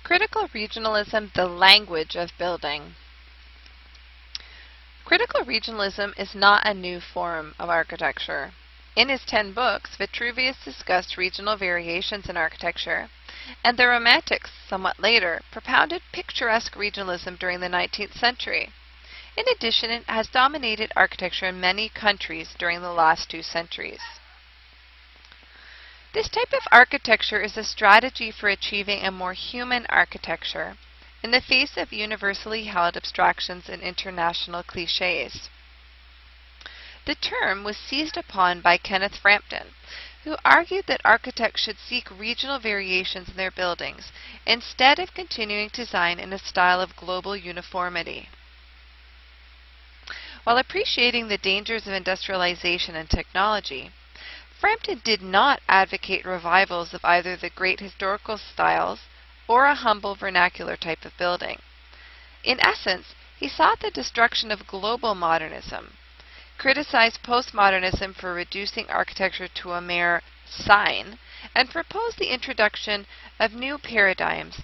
Critical regionalism, the language of building. Critical regionalism is not a new form of architecture. In his 10 books, Vitruvius discussed regional variations in architecture, and the Romantics, somewhat later, propounded picturesque regionalism during the 19th century. In addition, it has dominated architecture in many countries during the last 2 centuries. This type of architecture is a strategy for achieving a more human architecture in the face of universally held abstractions and international cliches. The term was seized upon by Kenneth Frampton, who argued that architects should seek regional variations in their buildings instead of continuing to design in a style of global uniformity. While appreciating the dangers of industrialization and technology, Frampton did not advocate revivals of either the great historical styles or a humble vernacular type of building. In essence, he sought the destruction of global modernism, criticized postmodernism for reducing architecture to a mere sign, and proposed the introduction of new paradigms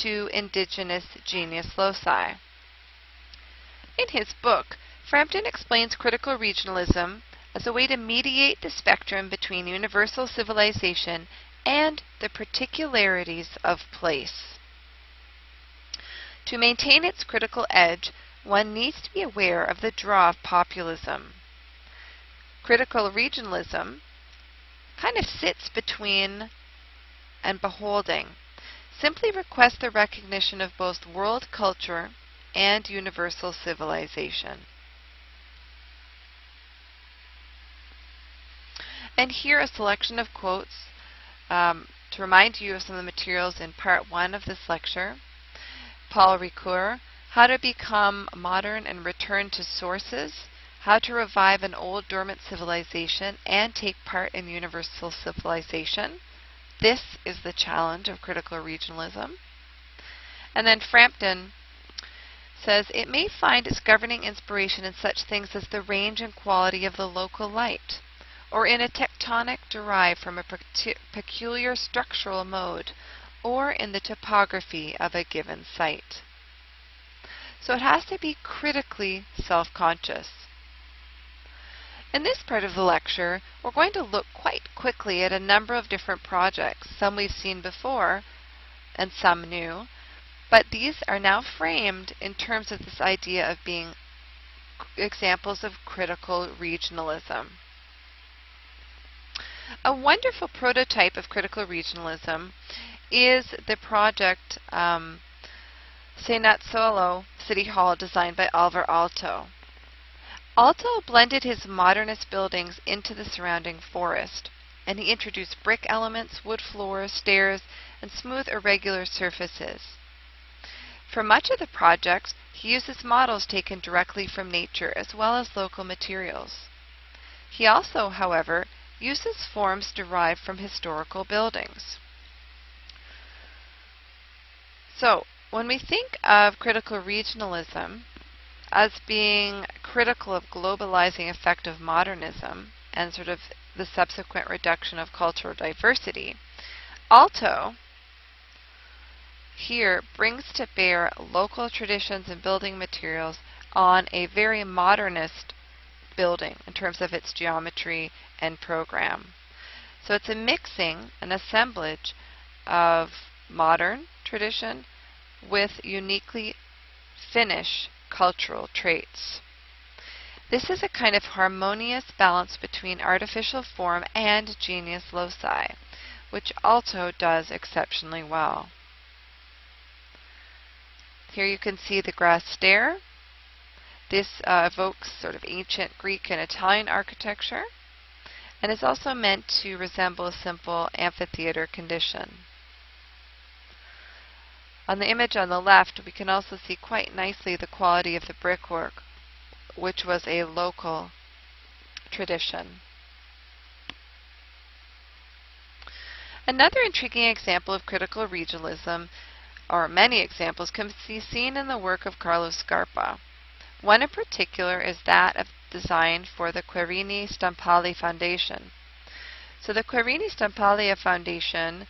to indigenous genius loci. In his book, Frampton explains critical regionalism as a way to mediate the spectrum between universal civilization and the particularities of place. To maintain its critical edge, one needs to be aware of the draw of populism. Critical regionalism kind of sits between and beholding, simply requests the recognition of both world culture and universal civilization. And here a selection of quotes to remind you of some of the materials in part 1 of this lecture. Paul Ricoeur, How to Become Modern and Return to Sources, How to Revive an Old Dormant Civilization and Take Part in Universal Civilization. This is the challenge of critical regionalism. And then Frampton says, it may find its governing inspiration in such things as the range and quality of the local light, or in a tectonic derived from a peculiar structural mode, or in the topography of a given site. So it has to be critically self-conscious. In this part of the lecture, we're going to look quite quickly at a number of different projects, some we've seen before and some new, but these are now framed in terms of this idea of being examples of critical regionalism. A wonderful prototype of critical regionalism is the project Senazzolo City Hall, designed by Alvar Aalto. Aalto blended his modernist buildings into the surrounding forest, and he introduced brick elements, wood floors, stairs, and smooth irregular surfaces. For much of the project, he uses models taken directly from nature as well as local materials. He also, however, uses forms derived from historical buildings. So, when we think of critical regionalism as being critical of globalizing effect of modernism and sort of the subsequent reduction of cultural diversity, Aalto here brings to bear local traditions and building materials on a very modernist building in terms of its geometry and program. So it's a mixing, an assemblage of modern tradition with uniquely Finnish cultural traits. This is a kind of harmonious balance between artificial form and genius loci, which Aalto does exceptionally well. Here you can see the grass stair. This evokes sort of ancient Greek and Italian architecture, and is also meant to resemble a simple amphitheater condition. On the image on the left, we can also see quite nicely the quality of the brickwork, which was a local tradition. Another intriguing example of critical regionalism, or many examples, can be seen in the work of Carlo Scarpa. One in particular is that of design for the Querini Stampali Foundation. So the Querini Stampali Foundation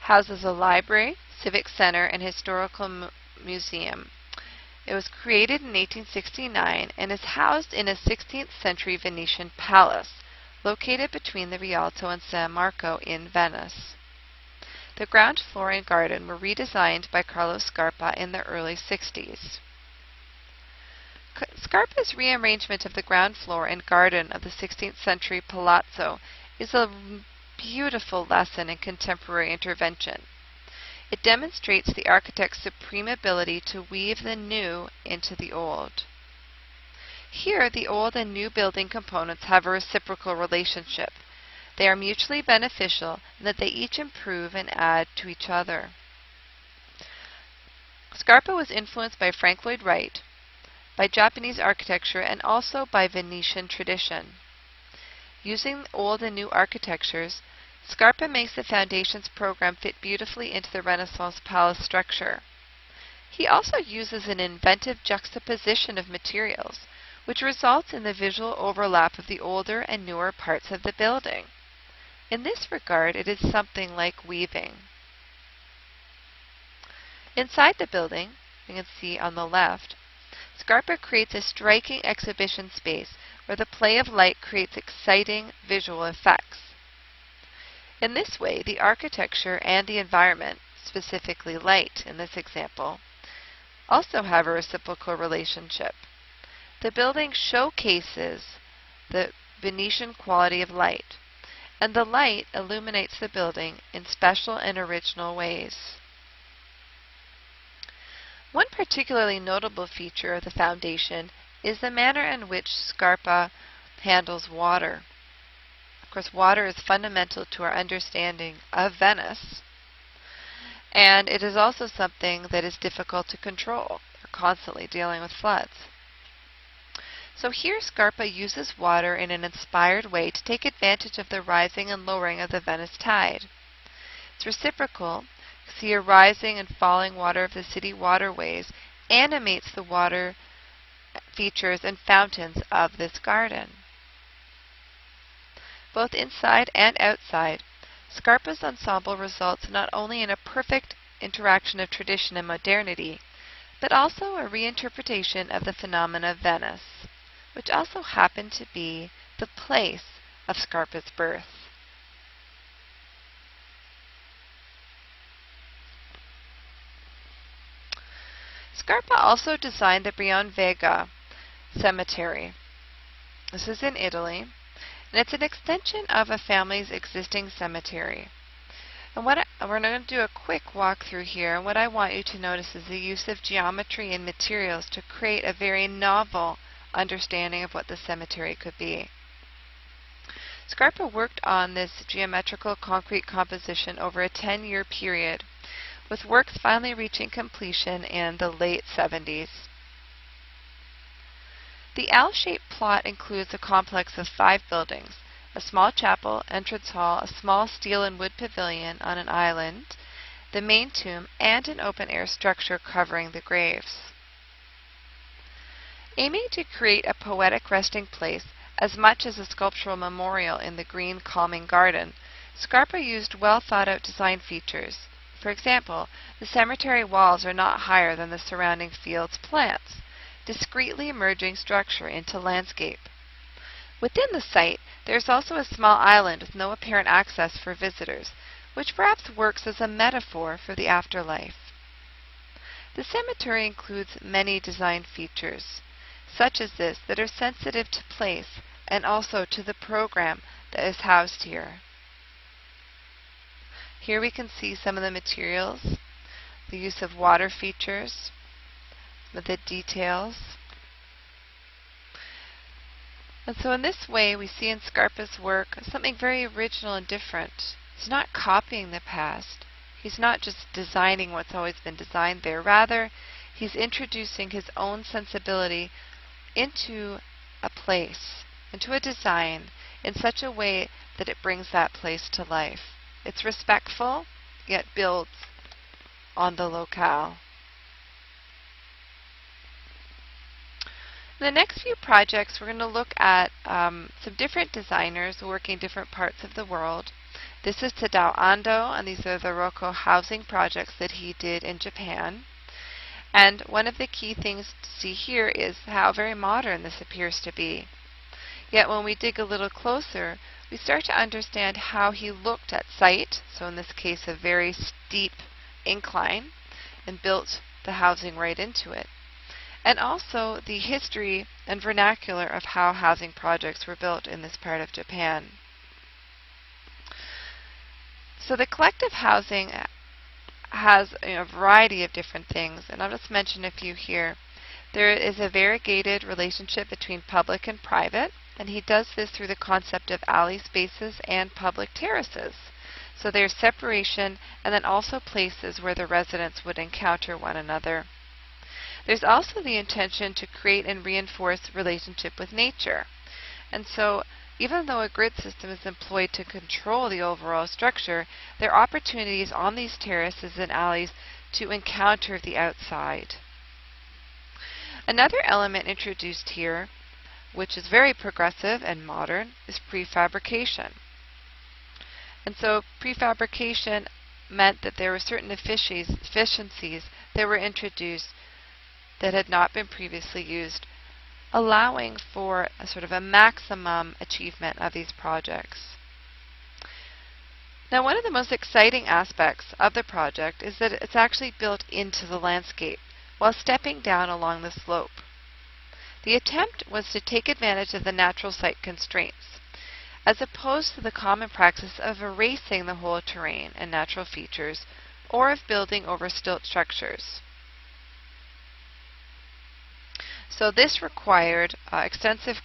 houses a library, civic center, and historical museum. It was created in 1869 and is housed in a 16th century Venetian palace located between the Rialto and San Marco in Venice. The ground floor and garden were redesigned by Carlo Scarpa in the early 60s. Scarpa's rearrangement of the ground floor and garden of the 16th century palazzo is a beautiful lesson in contemporary intervention. It demonstrates the architect's supreme ability to weave the new into the old. Here, the old and new building components have a reciprocal relationship. They are mutually beneficial in that they each improve and add to each other. Scarpa was influenced by Frank Lloyd Wright, by Japanese architecture, and also by Venetian tradition. Using old and new architectures, Scarpa makes the foundations program fit beautifully into the Renaissance palace structure. He also uses an inventive juxtaposition of materials, which results in the visual overlap of the older and newer parts of the building. In this regard, it is something like weaving. Inside the building, you can see on the left, Scarpa creates a striking exhibition space where the play of light creates exciting visual effects. In this way, the architecture and the environment, specifically light in this example, also have a reciprocal relationship. The building showcases the Venetian quality of light, and the light illuminates the building in special and original ways. One particularly notable feature of the foundation is the manner in which Scarpa handles water. Of course, water is fundamental to our understanding of Venice, and it is also something that is difficult to control. We're constantly dealing with floods. So here Scarpa uses water in an inspired way to take advantage of the rising and lowering of the Venice tide. It's reciprocal. See, a rising and falling water of the city waterways animates the water features and fountains of this garden. Both inside and outside, Scarpa's ensemble results not only in a perfect interaction of tradition and modernity, but also a reinterpretation of the phenomena of Venice, which also happened to be the place of Scarpa's birth. Scarpa also designed the Brion Vega Cemetery. This is in Italy, and it's an extension of a family's existing cemetery. And we're going to do a quick walkthrough here, and what I want you to notice is the use of geometry and materials to create a very novel understanding of what the cemetery could be. Scarpa worked on this geometrical concrete composition over a 10-year period, with works finally reaching completion in the late 70s. The L-shaped plot includes a complex of 5 buildings: a small chapel, entrance hall, a small steel and wood pavilion on an island, the main tomb, and an open-air structure covering the graves. Aiming to create a poetic resting place as much as a sculptural memorial in the green, calming garden, Scarpa used well-thought-out design features. For example, the cemetery walls are not higher than the surrounding field's plants, discreetly merging structure into landscape. Within the site, there is also a small island with no apparent access for visitors, which perhaps works as a metaphor for the afterlife. The cemetery includes many design features, such as this, that are sensitive to place and also to the program that is housed here. Here we can see some of the materials, the use of water features, the details. And so in this way we see in Scarpa's work something very original and different. He's not copying the past. He's not just designing what's always been designed there. Rather, he's introducing his own sensibility into a place, into a design, in such a way that it brings that place to life. It's respectful, yet builds on the locale. In the next few projects, we're going to look at some different designers working different parts of the world, This is Tadao Ando, and these are the Roko housing projects that he did in Japan. And one of the key things to see here is how very modern this appears to be. Yet when we dig a little closer, we start to understand how he looked at site, so in this case a very steep incline, and built the housing right into it. And also the history and vernacular of how housing projects were built in this part of Japan. So the collective housing has a variety of different things, and I'll just mention a few here. There is a variegated relationship between public and private, and he does this through the concept of alley spaces and public terraces. So there's separation and then also places where the residents would encounter one another. There's also the intention to create and reinforce relationship with nature. And so even though a grid system is employed to control the overall structure, there are opportunities on these terraces and alleys to encounter the outside. Another element introduced here, which is very progressive and modern, is prefabrication. And so prefabrication meant that there were certain efficiencies that were introduced that had not been previously used, allowing for a sort of a maximum achievement of these projects. Now, one of the most exciting aspects of the project is that it's actually built into the landscape while stepping down along the slope. The attempt was to take advantage of the natural site constraints, as opposed to the common practice of erasing the whole terrain and natural features, or of building over stilt structures. So this required extensive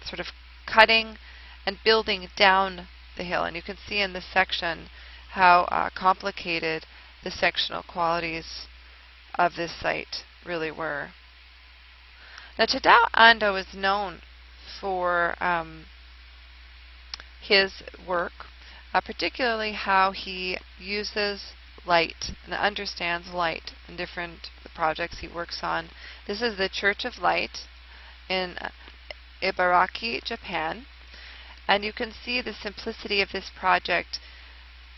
sort of cutting and building down the hill, and you can see in this section how complicated the sectional qualities of this site really were. Now, Tadao Ando is known for his work, particularly how he uses light and understands light in different projects he works on. This is the Church of Light in Ibaraki, Japan, and you can see the simplicity of this project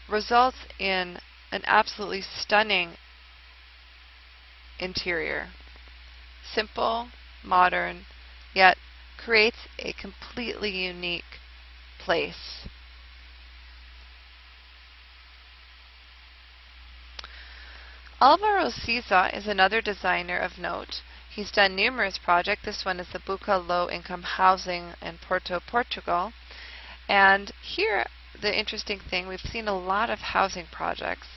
results in an absolutely stunning interior. Simple, modern, yet creates a completely unique place. Alvaro Siza is another designer of note. He's done numerous projects. This one is the Buca low-income housing in Porto, Portugal. And here, the interesting thing, we've seen a lot of housing projects,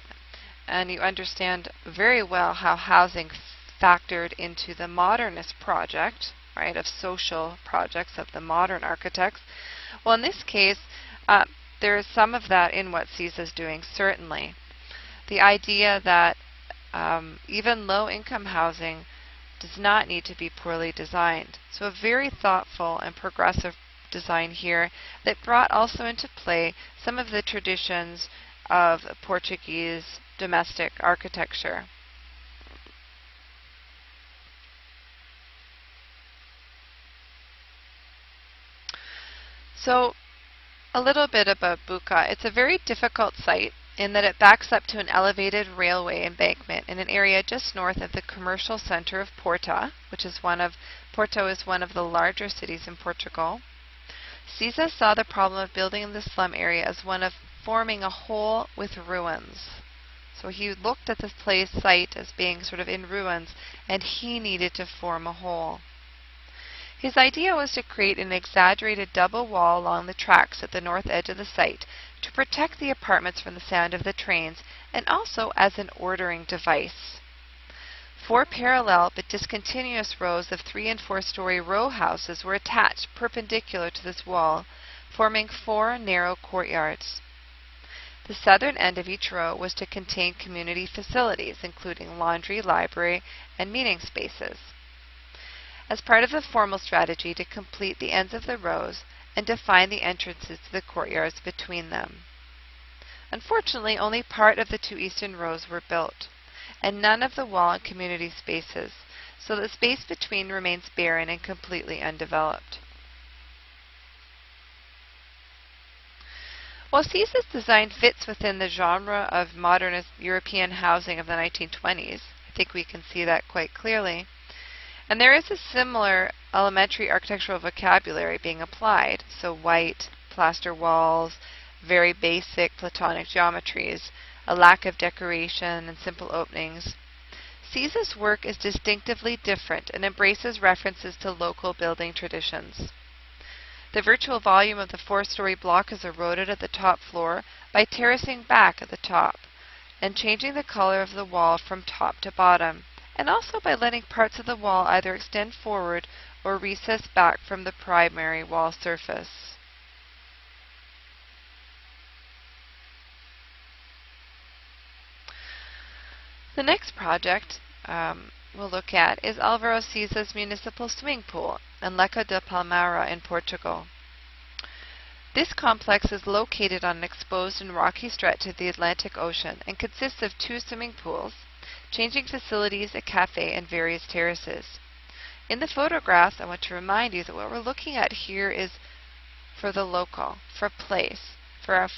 and you understand very well how housing factored into the modernist project, right, of social projects of the modern architects. Well, in this case, there is some of that in what Siza is doing, certainly. The idea that even low-income housing does not need to be poorly designed. So a very thoughtful and progressive design here that brought also into play some of the traditions of Portuguese domestic architecture. So a little bit about Buca. It's a very difficult site in that it backs up to an elevated railway embankment in an area just north of the commercial center of Porto, Porto is one of the larger cities in Portugal. Siza saw the problem of building in the slum area as one of forming a whole with ruins. So he looked at this site as being sort of in ruins, and he needed to form a whole. His idea was to create an exaggerated double wall along the tracks at the north edge of the site to protect the apartments from the sound of the trains, and also as an ordering device. 4 parallel but discontinuous rows of 3- and 4-story row houses were attached perpendicular to this wall, forming 4 narrow courtyards. The southern end of each row was to contain community facilities, including laundry, library, and meeting spaces. As part of the formal strategy to complete the ends of the rows and define the entrances to the courtyards between them. Unfortunately, only part of the 2 eastern rows were built, and none of the wall and community spaces, so the space between remains barren and completely undeveloped. While Caesa's design fits within the genre of modernist European housing of the 1920s, I think we can see that quite clearly, and there is a similar elementary architectural vocabulary being applied, so white, plaster walls, very basic Platonic geometries, a lack of decoration and simple openings. Caesa's work is distinctively different and embraces references to local building traditions. The virtual volume of the four-story block is eroded at the top floor by terracing back at the top and changing the color of the wall from top to bottom, and also by letting parts of the wall either extend forward or recess back from the primary wall surface. The next project we'll look at is Álvaro Sisa's municipal swimming pool in Leca de Palmera in Portugal. This complex is located on an exposed and rocky stretch of the Atlantic Ocean and consists of 2 swimming pools, changing facilities, a cafe, and various terraces. In the photographs, I want to remind you that what we're looking at here is for the local, for place, for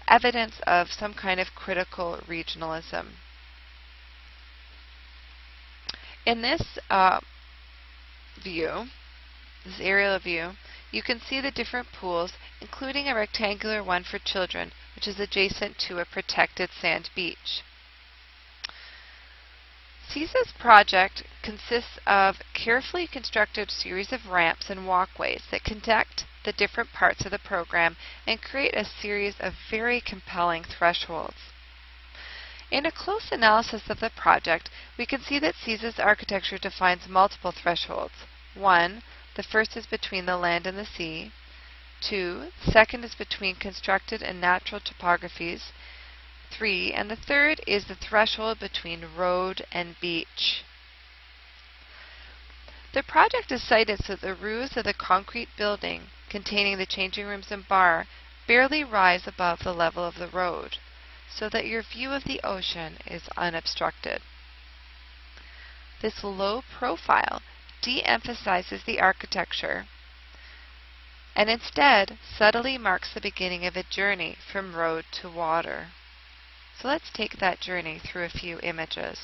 evidence of some kind of critical regionalism. In this view, this aerial view, you can see the different pools, including a rectangular one for children, which is adjacent to a protected sand beach. Sisa's project consists of carefully constructed series of ramps and walkways that connect the different parts of the program and create a series of very compelling thresholds. In a close analysis of the project, we can see that Sisa's architecture defines multiple thresholds. 1. The first is between the land and the sea. 2. The second is between constructed and natural topographies. 3. And the third is the threshold between road and beach. The project is cited so that the roofs of the concrete building containing the changing rooms and bar barely rise above the level of the road, so that your view of the ocean is unobstructed. This low profile de-emphasizes the architecture and instead subtly marks the beginning of a journey from road to water. So let's take that journey through a few images.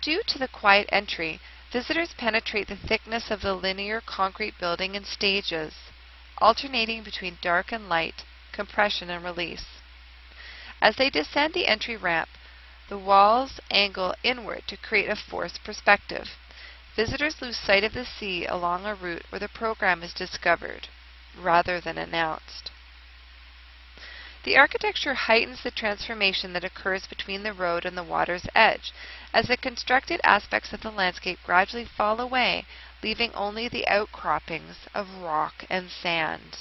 Due to the quiet entry, visitors penetrate the thickness of the linear concrete building in stages, alternating between dark and light, compression and release. As they descend the entry ramp, the walls angle inward to create a forced perspective. Visitors lose sight of the sea along a route where the program is discovered, rather than announced. The architecture heightens the transformation that occurs between the road and the water's edge, as the constructed aspects of the landscape gradually fall away, leaving only the outcroppings of rock and sand.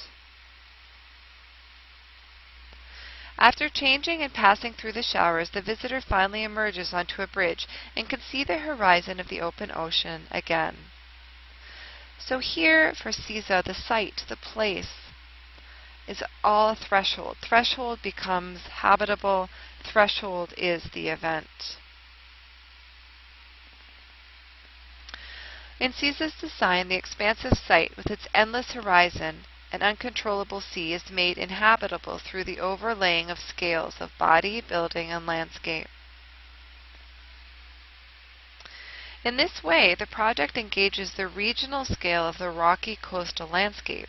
After changing and passing through the showers, the visitor finally emerges onto a bridge and can see the horizon of the open ocean again. So here for Sisa, the site, the place, is all a threshold. Threshold becomes habitable. Threshold is the event. In Sisa's design, the expansive site with its endless horizon and uncontrollable sea is made inhabitable through the overlaying of scales of body, building, and landscape. In this way, the project engages the regional scale of the rocky coastal landscape,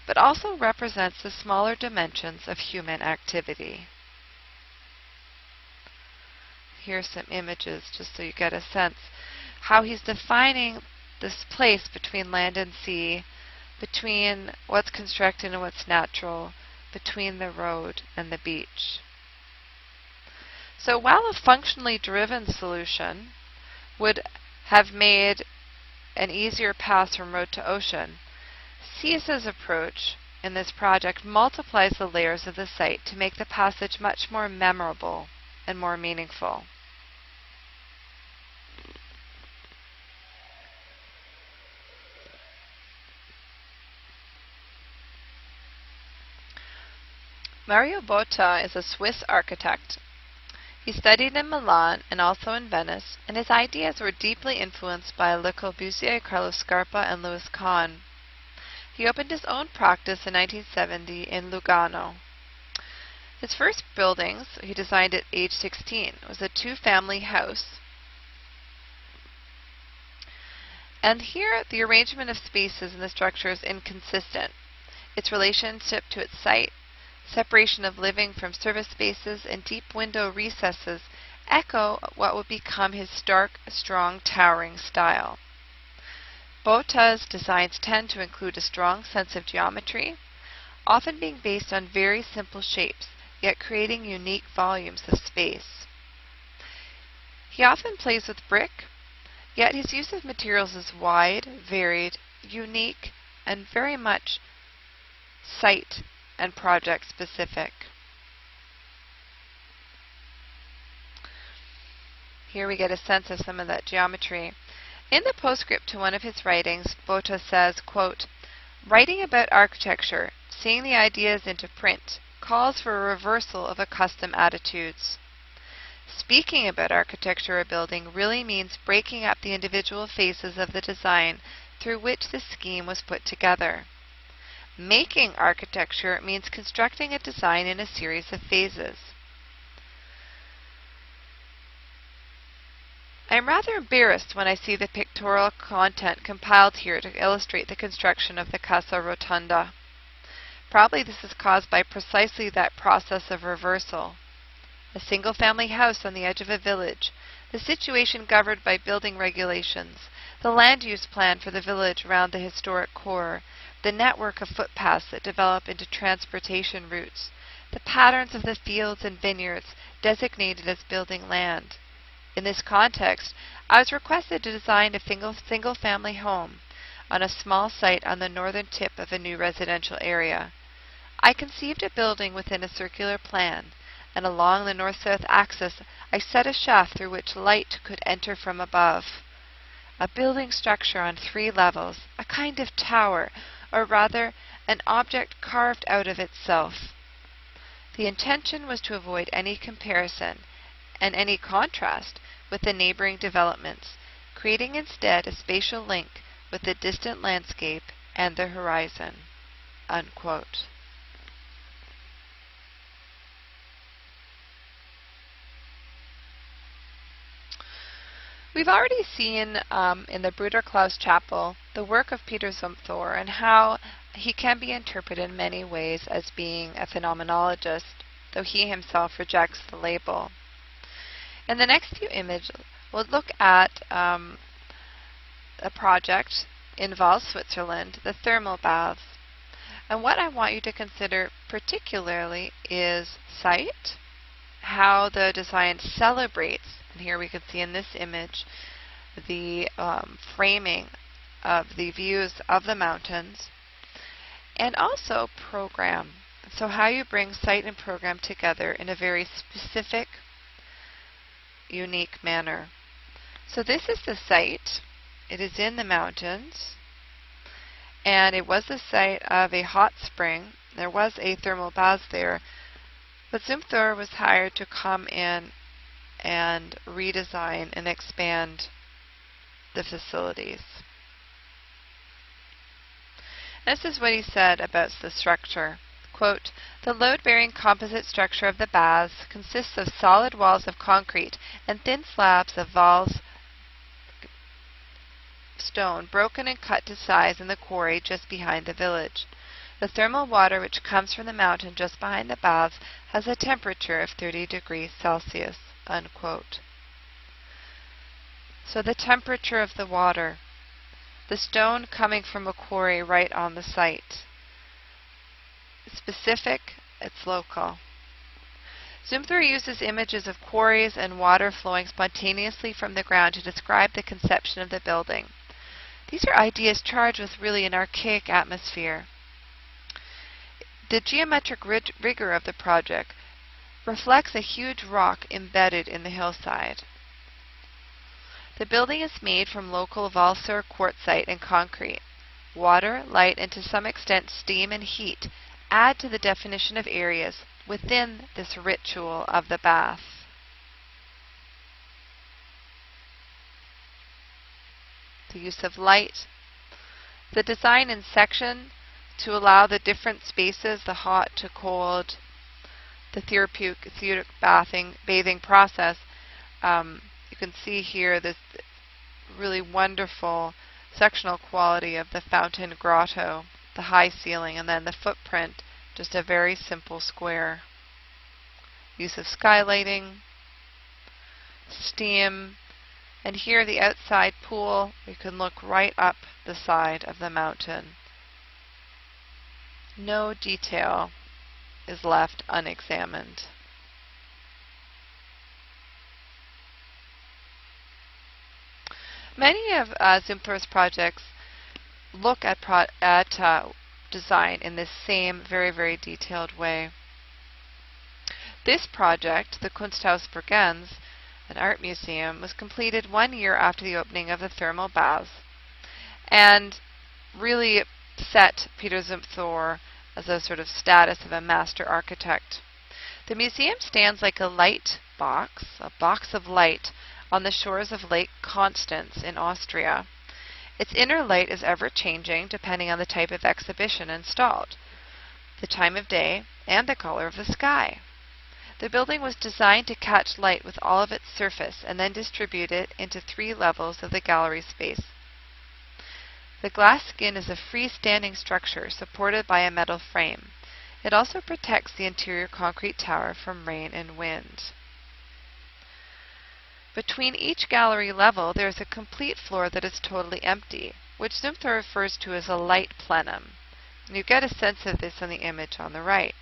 but also represents the smaller dimensions of human activity. Here's some images just so you get a sense how he's defining this place between land and sea, between what's constructed and what's natural, between the road and the beach. So while a functionally driven solution would have made an easier path from road to ocean, Sisa's approach in this project multiplies the layers of the site to make the passage much more memorable and more meaningful. Mario Botta is a Swiss architect. He studied in Milan and also in Venice, and his ideas were deeply influenced by Le Corbusier, Carlo Scarpa, and Louis Kahn. He opened his own practice in 1970 in Lugano. His first buildings, he designed at age 16, was a two-family house. And here, the arrangement of spaces in the structure is inconsistent. Its relationship to its site, separation of living from service spaces, and deep window recesses echo what would become his stark, strong, towering style. Botta's designs tend to include a strong sense of geometry, often being based on very simple shapes, yet creating unique volumes of space. He often plays with brick, yet his use of materials is wide, varied, unique, and very much site and project specific. Here we get a sense of some of that geometry. In the postscript to one of his writings, Botta says, quote, "Writing about architecture, seeing the ideas into print, calls for a reversal of accustomed attitudes. Speaking about architecture or building really means breaking up the individual phases of the design through which the scheme was put together. Making architecture means constructing a design in a series of phases." I am rather embarrassed when I see the pictorial content compiled here to illustrate the construction of the Casa Rotonda. Probably this is caused by precisely that process of reversal. A single-family house on the edge of a village, the situation governed by building regulations, the land use plan for the village around the historic core, the network of footpaths that develop into transportation routes, the patterns of the fields and vineyards designated as building land. In this context, I was requested to design a single-family home on a small site on the northern tip of a new residential area. I conceived a building within a circular plan, and along the north-south axis I set a shaft through which light could enter from above. A building structure on 3 levels, a kind of tower, or rather an object carved out of itself. The intention was to avoid any comparison and any contrast with the neighboring developments, creating instead a spatial link with the distant landscape and the horizon." Unquote. We've already seen in the Bruderklaus Chapel the work of Peter Zumthor and how he can be interpreted in many ways as being a phenomenologist, though he himself rejects the label. In the next few images, we'll look at a project in Val, Switzerland, the thermal baths. And what I want you to consider particularly is site, how the design celebrates, and here we can see in this image, the framing of the views of the mountains, and also program. So how you bring site and program together in a very specific, unique manner. So this is the site. It is in the mountains, and it was the site of a hot spring. There was a thermal bath there, but Zumthor was hired to come in and redesign and expand the facilities. This is what he said about the structure. Quote, "The load-bearing composite structure of the baths consists of solid walls of concrete and thin slabs of Val's stone, broken and cut to size in the quarry just behind the village. The thermal water which comes from the mountain just behind the baths has a temperature of 30 degrees Celsius." Unquote. So the temperature of the water, the stone coming from a quarry right on the site. Specific, it's local. Zumthor uses images of quarries and water flowing spontaneously from the ground to describe the conception of the building. These are ideas charged with really an archaic atmosphere. The geometric rigor of the project reflects a huge rock embedded in the hillside. The building is made from local Valser quartzite and concrete. Water, light, and to some extent steam and heat add to the definition of areas within this ritual of the bath. The use of light. The design in section to allow the different spaces, the hot to cold, the therapeutic bathing process. You can see here this really wonderful sectional quality of the fountain grotto, the high ceiling, and then the footprint, just a very simple square. Use of skylighting, steam, and here the outside pool. You can look right up the side of the mountain. No detail is left unexamined. Many of Zumthor's projects look at design in this same very, very detailed way. This project, the Kunsthaus Bregenz, an art museum, was completed 1 year after the opening of the thermal baths and really set Peter Zumthor as a sort of status of a master architect. The museum stands like a box of light on the shores of Lake Constance in Austria. Its inner light is ever-changing depending on the type of exhibition installed, the time of day, and the color of the sky. The building was designed to catch light with all of its surface and then distribute it into 3 levels of the gallery space. The glass skin is a freestanding structure supported by a metal frame. It also protects the interior concrete tower from rain and wind. Between each gallery level, there is a complete floor that is totally empty, which Zumthor refers to as a light plenum. And you get a sense of this in the image on the right.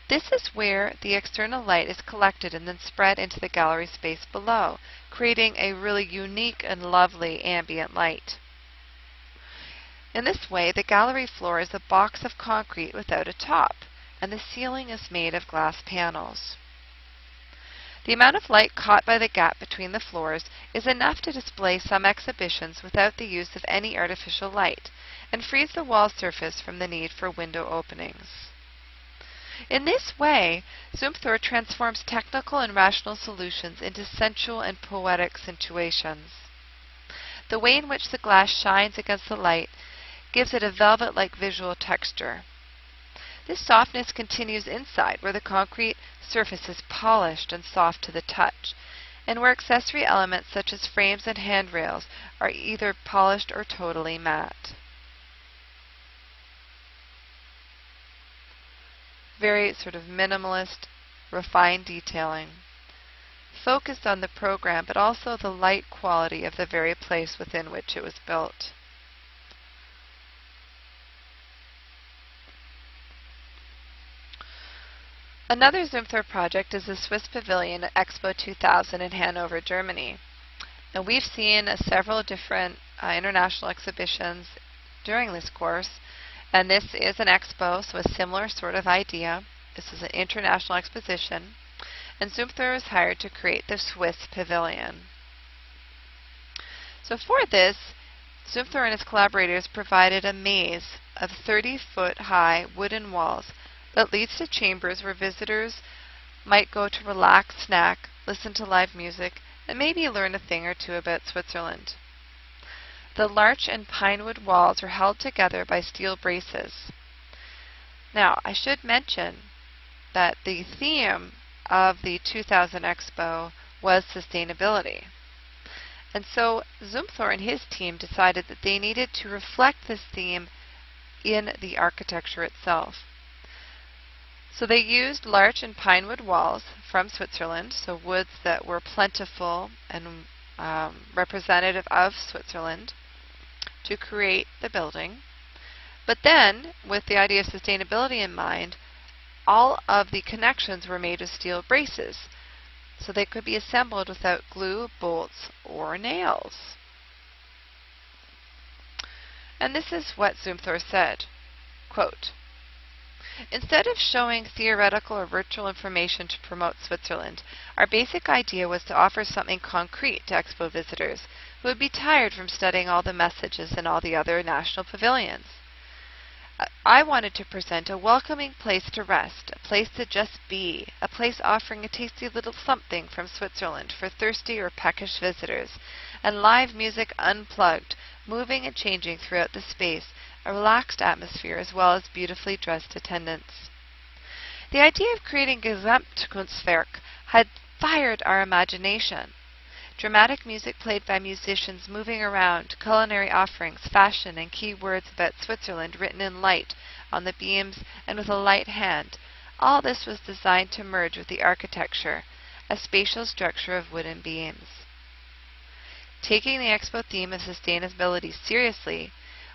This is where the external light is collected and then spread into the gallery space below, creating a really unique and lovely ambient light. In this way, the gallery floor is a box of concrete without a top, and the ceiling is made of glass panels. The amount of light caught by the gap between the floors is enough to display some exhibitions without the use of any artificial light, and frees the wall surface from the need for window openings. In this way, Zumthor transforms technical and rational solutions into sensual and poetic situations. The way in which the glass shines against the light gives it a velvet-like visual texture. This softness continues inside, where the concrete surface is polished and soft to the touch, and where accessory elements such as frames and handrails are either polished or totally matte. Very sort of minimalist, refined detailing, focused on the program, but also the light quality of the very place within which it was built. Another Zumthor project is the Swiss Pavilion at Expo 2000 in Hanover, Germany. And we've seen several different international exhibitions during this course, and this is an expo, so a similar sort of idea. This is an international exposition, and Zumthor was hired to create the Swiss Pavilion. So for this, Zumthor and his collaborators provided a maze of 30-foot high wooden walls that leads to chambers where visitors might go to relax, snack, listen to live music, and maybe learn a thing or two about Switzerland. The larch and pinewood walls are held together by steel braces. Now, I should mention that the theme of the 2000 Expo was sustainability. And so Zumthor and his team decided that they needed to reflect this theme in the architecture itself. So they used larch and pinewood walls from Switzerland, so woods that were plentiful and representative of Switzerland, to create the building. But then, with the idea of sustainability in mind, all of the connections were made of steel braces, so they could be assembled without glue, bolts, or nails. And this is what Zumthor said, quote, "Instead of showing theoretical or virtual information to promote Switzerland, our basic idea was to offer something concrete to Expo visitors who would be tired from studying all the messages in all the other national pavilions. I wanted to present a welcoming place to rest, a place to just be, a place offering a tasty little something from Switzerland for thirsty or peckish visitors, and live music unplugged, moving and changing throughout the space, a relaxed atmosphere, as well as beautifully dressed attendants. The idea of creating Gesamtkunstwerk had fired our imagination. Dramatic music played by musicians moving around, culinary offerings, fashion, and key words about Switzerland written in light on the beams and with a light hand. All this was designed to merge with the architecture, a spatial structure of wooden beams. Taking the expo theme of sustainability seriously,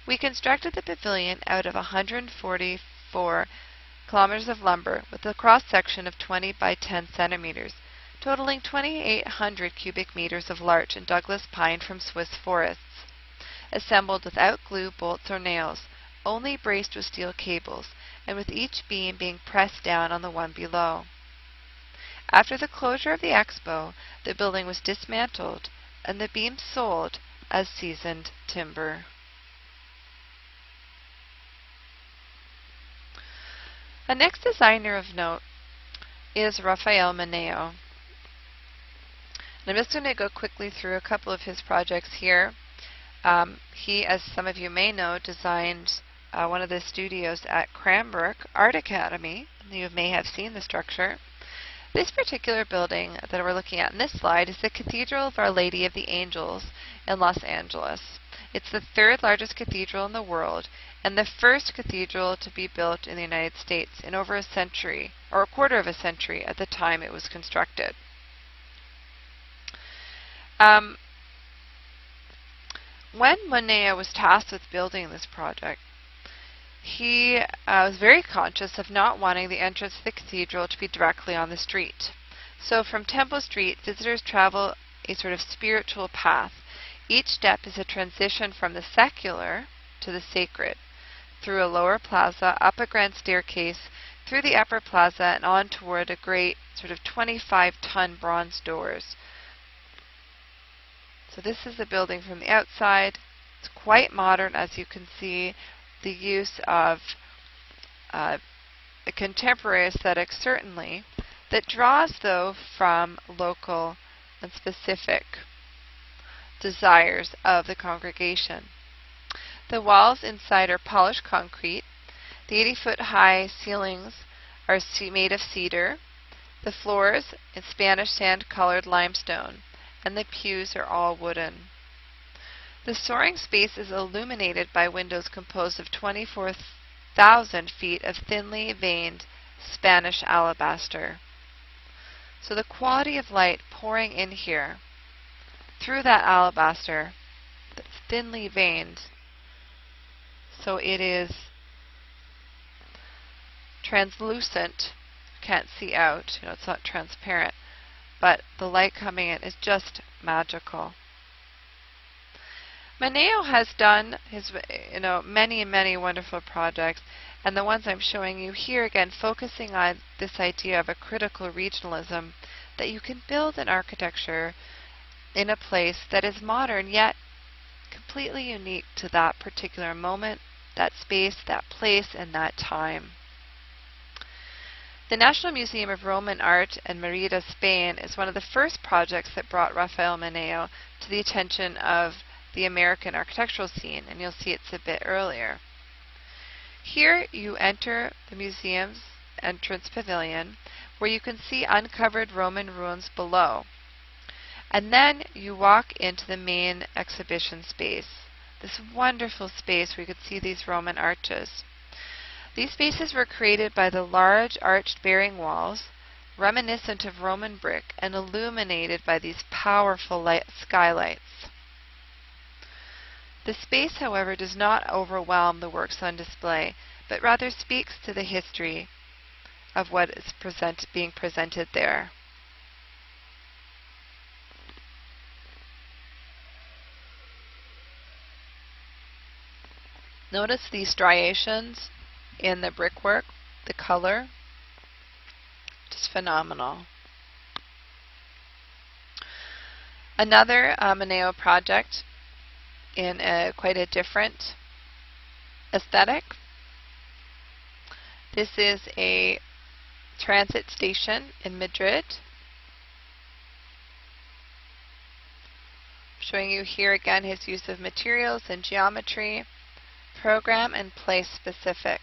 we constructed the pavilion out of 144 kilometers of lumber with a cross-section of 20 by 10 centimeters, totaling 2,800 cubic meters of larch and Douglas pine from Swiss forests, assembled without glue, bolts, or nails, only braced with steel cables, and with each beam being pressed down on the one below. After the closure of the expo, the building was dismantled and the beams sold as seasoned timber. The next designer of note is Raphael Mineo. And I'm just going to go quickly through a couple of his projects here. He, as some of you may know, designed one of the studios at Cranbrook Art Academy. You may have seen the structure. This particular building that we're looking at in this slide is the Cathedral of Our Lady of the Angels in Los Angeles. It's the third largest cathedral in the world and the first cathedral to be built in the United States in over a century, or a quarter of a century at the time it was constructed. When Mineo was tasked with building this project, he was very conscious of not wanting the entrance to the cathedral to be directly on the street. So from Temple Street, visitors travel a sort of spiritual path. Each step is a transition from the secular to the sacred, through a lower plaza, up a grand staircase, through the upper plaza, and on toward a great sort of 25-ton bronze doors. So this is the building from the outside. It's quite modern, as you can see. The use of a contemporary aesthetic, certainly, that draws, though, from local and specific desires of the congregation. The walls inside are polished concrete. The 80-foot-high ceilings are made of cedar. The floors in Spanish sand-colored limestone, and the pews are all wooden. The soaring space is illuminated by windows composed of 24,000 feet of thinly veined Spanish alabaster. So the quality of light pouring in here through that alabaster that's thinly veined, so it is translucent, can't see out, it's not transparent, but the light coming in is just magical. Mineo has done his, many wonderful projects, and the ones I'm showing you here, again, focusing on this idea of a critical regionalism, that you can build an architecture in a place that is modern, yet completely unique to that particular moment, that space, that place, and that time. The National Museum of Roman Art in Merida, Spain, is one of the first projects that brought Raphael Mineo to the attention of the American architectural scene, and you'll see it's a bit earlier. Here you enter the museum's entrance pavilion, where you can see uncovered Roman ruins below. And then you walk into the main exhibition space, this wonderful space where you could see these Roman arches. These spaces were created by the large arched bearing walls, reminiscent of Roman brick, and illuminated by these powerful skylights. The space, however, does not overwhelm the works on display, but rather speaks to the history of what is being presented there. Notice these striations in the brickwork, the color, just phenomenal. Another Mineo project in quite a different aesthetic. This is a transit station in Madrid. Showing you here again his use of materials and geometry, program and place specific.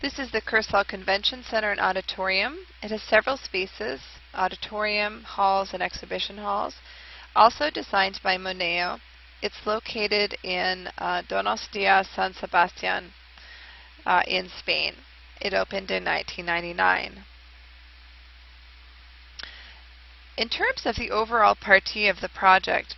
This is the Cursal Convention Center and Auditorium. It has several spaces, auditorium, halls, and exhibition halls. Also designed by Moneo. It's located in Donostia, San Sebastian in Spain. It opened in 1999. In terms of the overall partie of the project,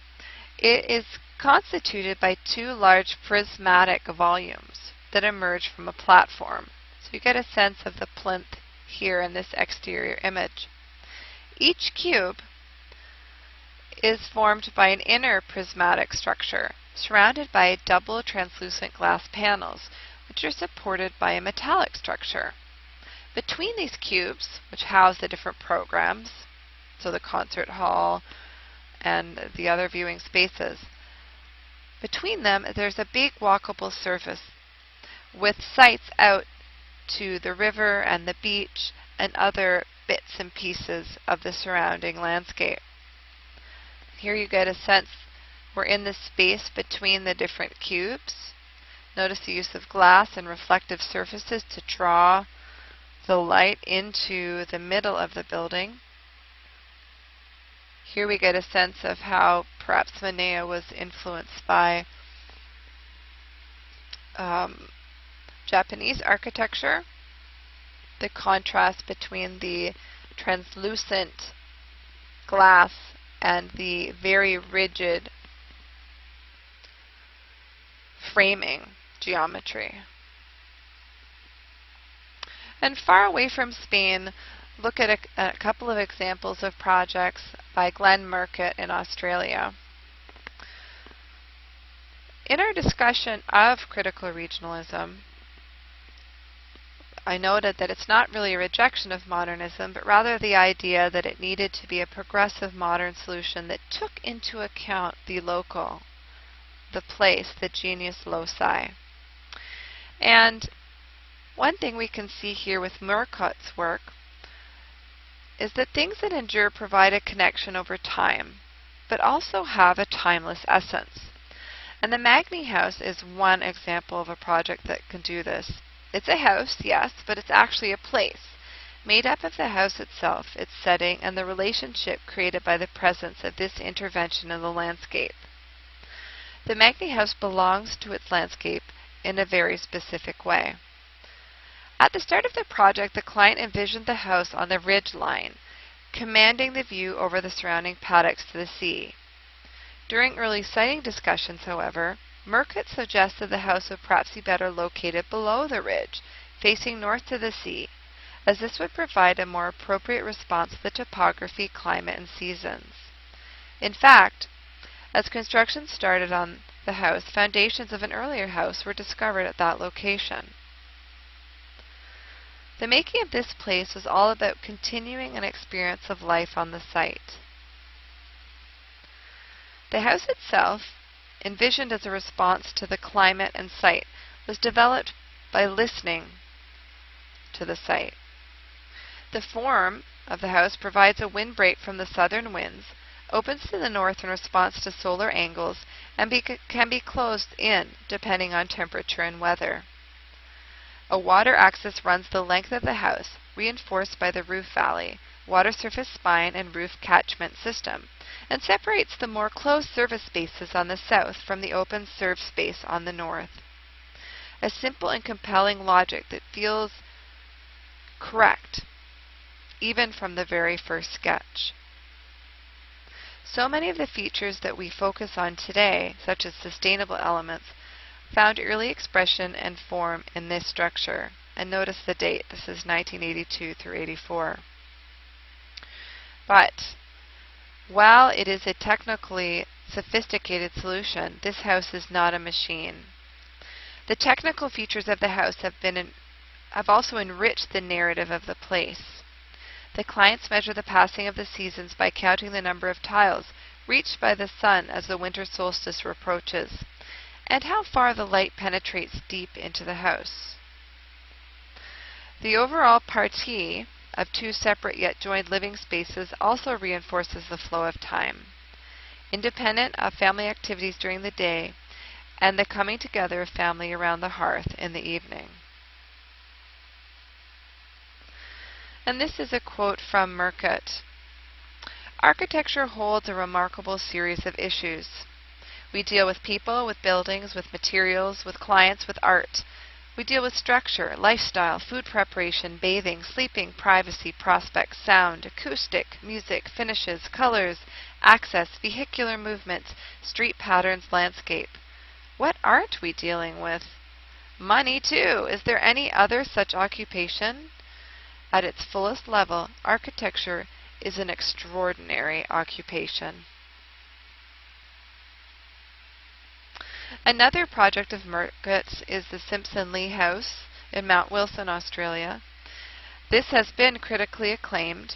it is constituted by two large prismatic volumes that emerge from a platform. So you get a sense of the plinth here in this exterior image. Each cube is formed by an inner prismatic structure surrounded by double translucent glass panels, which are supported by a metallic structure. Between these cubes, which house the different programs, so the concert hall and the other viewing spaces, between them there's a big walkable surface with sights out to the river and the beach and other bits and pieces of the surrounding landscape. Here you get a sense we're in the space between the different cubes. Notice the use of glass and reflective surfaces to draw the light into the middle of the building. Here we get a sense of how perhaps Moneo was influenced by Japanese architecture. The contrast between the translucent glass and the very rigid framing geometry. And far away from Spain, look at a couple of examples of projects by Glenn Murcutt in Australia. In our discussion of critical regionalism, I noted that it's not really a rejection of modernism, but rather the idea that it needed to be a progressive modern solution that took into account the local, the place, the genius loci. And one thing we can see here with Murcutt's work is that things that endure provide a connection over time, but also have a timeless essence. And the Magni House is one example of a project that can do this. It's a house, yes, but it's actually a place, made up of the house itself, its setting, and the relationship created by the presence of this intervention in the landscape. The Magni House belongs to its landscape in a very specific way. At the start of the project, the client envisioned the house on the ridge line, commanding the view over the surrounding paddocks to the sea. During early siting discussions, however, Murcutt suggested the house would perhaps be better located below the ridge, facing north to the sea, as this would provide a more appropriate response to the topography, climate, and seasons. In fact, as construction started on the house, foundations of an earlier house were discovered at that location. The making of this place was all about continuing an experience of life on the site. The house itself, envisioned as a response to the climate and site, was developed by listening to the site. The form of the house provides a windbreak from the southern winds, opens to the north in response to solar angles, and can be closed in depending on temperature and weather. A water axis runs the length of the house, reinforced by the roof valley, water surface spine, and roof catchment system, and separates the more closed service spaces on the south from the open served space on the north. A simple and compelling logic that feels correct, even from the very first sketch. So many of the features that we focus on today, such as sustainable elements, found early expression and form in this structure. And notice the date, this is 1982 through 84. But while it is a technically sophisticated solution, this house is not a machine. The technical features of the house have also enriched the narrative of the place. The clients measure the passing of the seasons by counting the number of tiles reached by the sun as the winter solstice approaches, and how far the light penetrates deep into the house. The overall partie of two separate yet joined living spaces also reinforces the flow of time. independent of family activities during the day, and the coming together of family around the hearth in the evening. And this is a quote from Murcutt. Architecture holds a remarkable series of issues. We deal with people, with buildings, with materials, with clients, with art. We deal with structure, lifestyle, food preparation, bathing, sleeping, privacy, prospects, sound, acoustic, music, finishes, colors, access, vehicular movements, street patterns, landscape. What aren't we dealing with? Money, too. Is there any other such occupation? At its fullest level, architecture is an extraordinary occupation. Another project of Murcutt's is the Simpson Lee House in Mount Wilson, Australia. This has been critically acclaimed,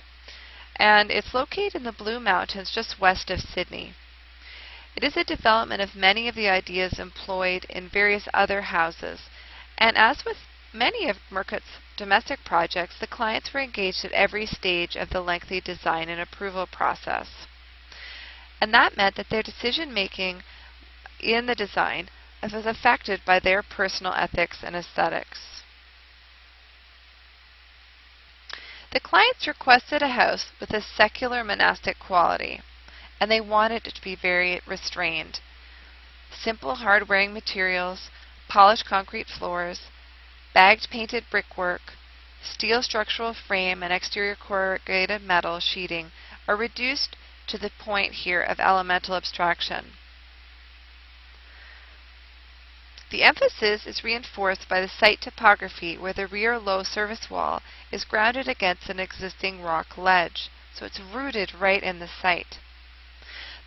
and it's located in the Blue Mountains just west of Sydney. It is a development of many of the ideas employed in various other houses, and as with many of Murcutt's domestic projects, the clients were engaged at every stage of the lengthy design and approval process. And that meant that their decision-making in the design was affected by their personal ethics and aesthetics. The clients requested a house with a secular monastic quality, and they wanted it to be very restrained. Simple hard-wearing materials, polished concrete floors, bagged painted brickwork, steel structural frame, and exterior corrugated metal sheeting are reduced to the point here of elemental abstraction. The emphasis is reinforced by the site topography where the rear low service wall is grounded against an existing rock ledge, so it's rooted right in the site.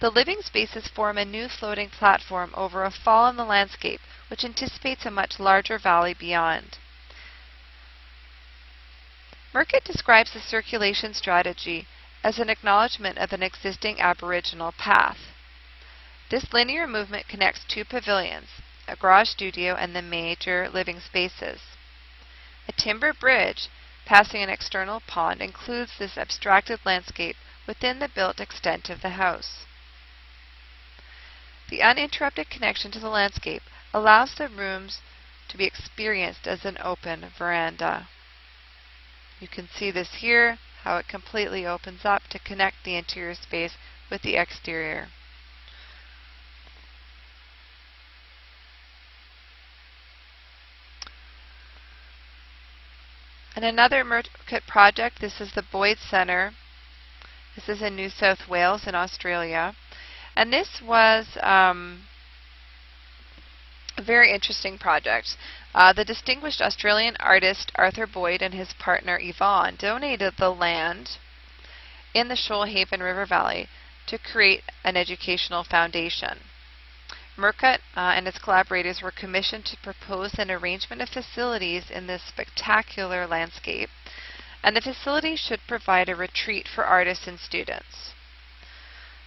The living spaces form a new floating platform over a fall in the landscape, which anticipates a much larger valley beyond. Murcutt describes the circulation strategy as an acknowledgement of an existing aboriginal path. This linear movement connects two pavilions, a garage studio, and the major living spaces. A timber bridge passing an external pond includes this abstracted landscape within the built extent of the house. The uninterrupted connection to the landscape allows the rooms to be experienced as an open veranda. You can see this here, how it completely opens up to connect the interior space with the exterior. And another Murcutt project, this is the Boyd Centre. This is in New South Wales in Australia. And this was a very interesting project. The distinguished Australian artist Arthur Boyd and his partner Yvonne donated the land in the Shoalhaven River Valley to create an educational foundation. Murcutt and his collaborators were commissioned to propose an arrangement of facilities in this spectacular landscape, and the facility should provide a retreat for artists and students.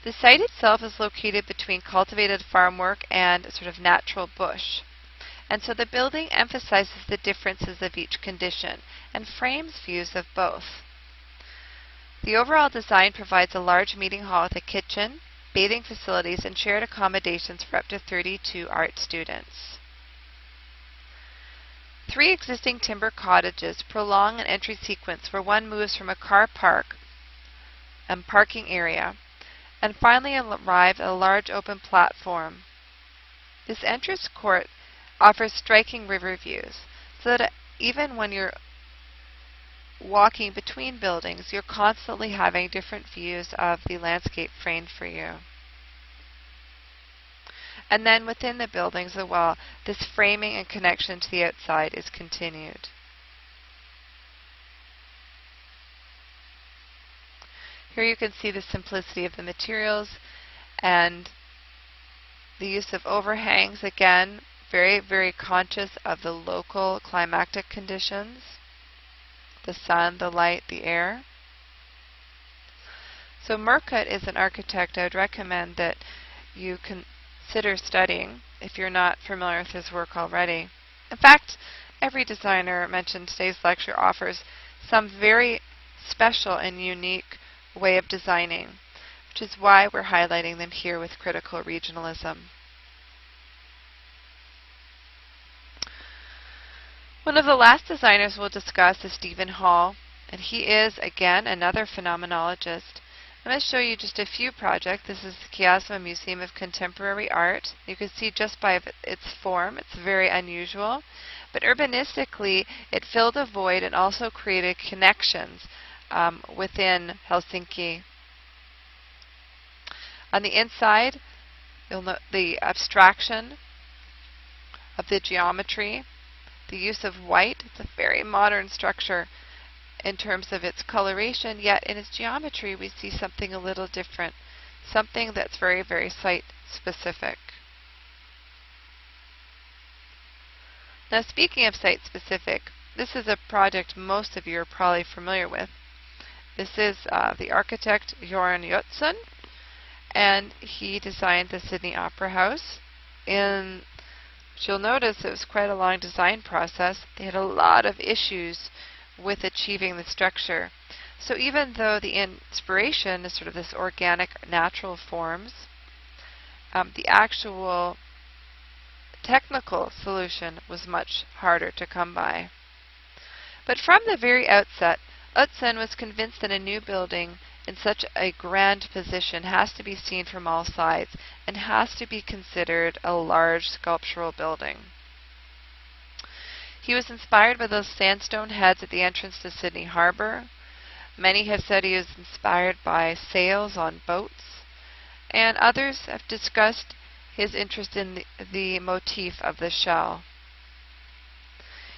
The site itself is located between cultivated farm work and sort of natural bush, and so the building emphasizes the differences of each condition and frames views of both. The overall design provides a large meeting hall with a kitchen, bathing facilities, and shared accommodations for up to 32 art students. 3 existing timber cottages prolong an entry sequence where one moves from a car park and parking area and finally arrive at a large open platform. This entrance court offers striking river views, so that even when you're walking between buildings, you're constantly having different views of the landscape framed for you. And then within the buildings as well, this framing and connection to the outside is continued. Here you can see the simplicity of the materials and the use of overhangs, again, very, very conscious of the local climatic conditions, the sun, the light, the air. So Murcutt is an architect I would recommend that you consider studying if you're not familiar with his work already. In fact, every designer mentioned in today's lecture offers some very special and unique way of designing. which is why we're highlighting them here with critical regionalism. One of the last designers we'll discuss is Stephen Hall, and he is, again, another phenomenologist. I'm going to show you just a few projects. This is the Chiasma Museum of Contemporary Art. You can see just by its form, it's very unusual. But urbanistically, it filled a void and also created connections within Helsinki. On the inside, you'll note the abstraction of the geometry, the use of white. It's a very modern structure in terms of its coloration, yet in its geometry we see something a little different, something that's very, very site-specific. Now, speaking of site-specific, this is a project most of you are probably familiar with. This is the architect Göran Jötsson, and he designed the Sydney Opera House. You'll notice it was quite a long design process. They had a lot of issues with achieving the structure. So even though the inspiration is sort of this organic, natural forms, the actual technical solution was much harder to come by. But from the very outset, Jötsson was convinced that a new building in such a grand position has to be seen from all sides and has to be considered a large sculptural building. He was inspired by those sandstone heads at the entrance to Sydney Harbour. Many have said he was inspired by sails on boats, and others have discussed his interest in the motif of the shell.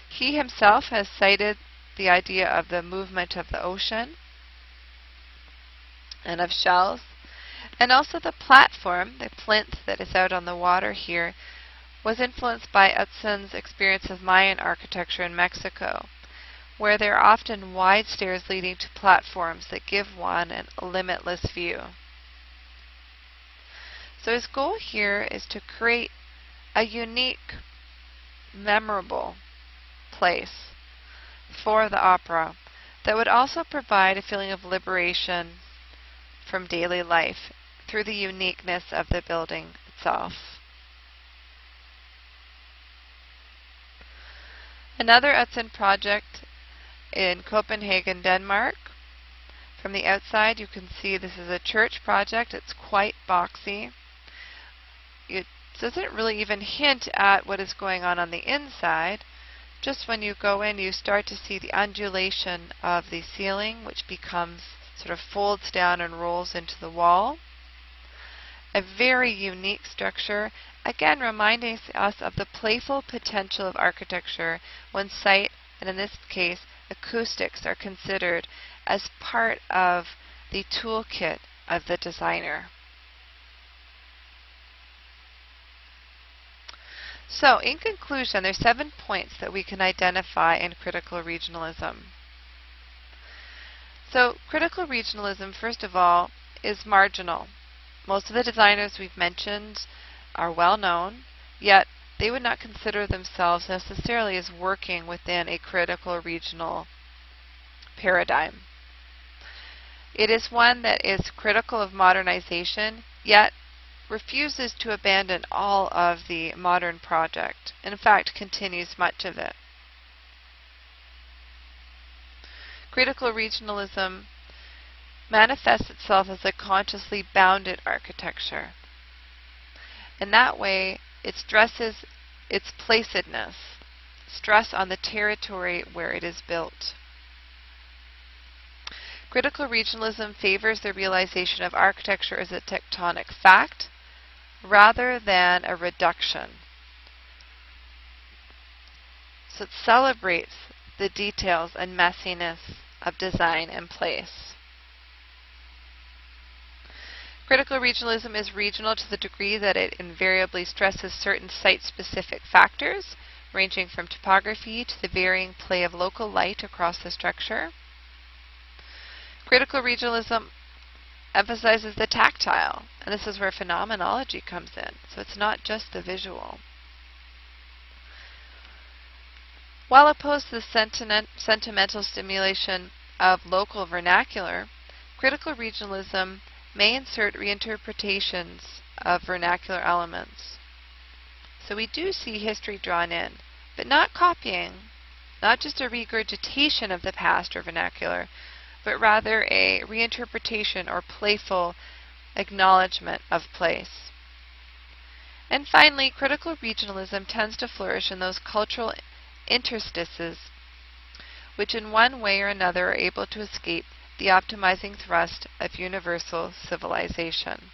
He himself has cited the idea of the movement of the ocean and of shells, and also the platform, the plinth that is out on the water here, was influenced by Jötsson's experience of Mayan architecture in Mexico, where there are often wide stairs leading to platforms that give one a limitless view. So his goal here is to create a unique, memorable place for the opera that would also provide a feeling of liberation from daily life through the uniqueness of the building itself. Another Jötsson project in Copenhagen, Denmark. From the outside you can see this is a church project. It's quite boxy. It doesn't really even hint at what is going on the inside. Just when you go in, you start to see the undulation of the ceiling, which becomes sort of folds down and rolls into the wall. A very unique structure, again reminding us of the playful potential of architecture when site, and in this case acoustics, are considered as part of the toolkit of the designer. So, in conclusion, there are 7 points that we can identify in critical regionalism. So, critical regionalism, first of all, is marginal. Most of the designers we've mentioned are well known, yet they would not consider themselves necessarily as working within a critical regional paradigm. It is one that is critical of modernization, yet refuses to abandon all of the modern project. In fact, continues much of it. Critical regionalism manifests itself as a consciously bounded architecture. In that way, it stresses its placedness, stress on the territory where it is built. Critical regionalism favors the realization of architecture as a tectonic fact rather than a reduction. So it celebrates the details and messiness of design and place. Critical regionalism is regional to the degree that it invariably stresses certain site-specific factors, ranging from topography to the varying play of local light across the structure. Critical regionalism emphasizes the tactile, and this is where phenomenology comes in. So it's not just the visual. While opposed to the sentimental stimulation of local vernacular, critical regionalism may insert reinterpretations of vernacular elements. So we do see history drawn in, but not copying, not just a regurgitation of the past or vernacular, but rather a reinterpretation or playful acknowledgement of place. And finally, critical regionalism tends to flourish in those cultural interstices which in one way or another are able to escape the optimizing thrust of universal civilization.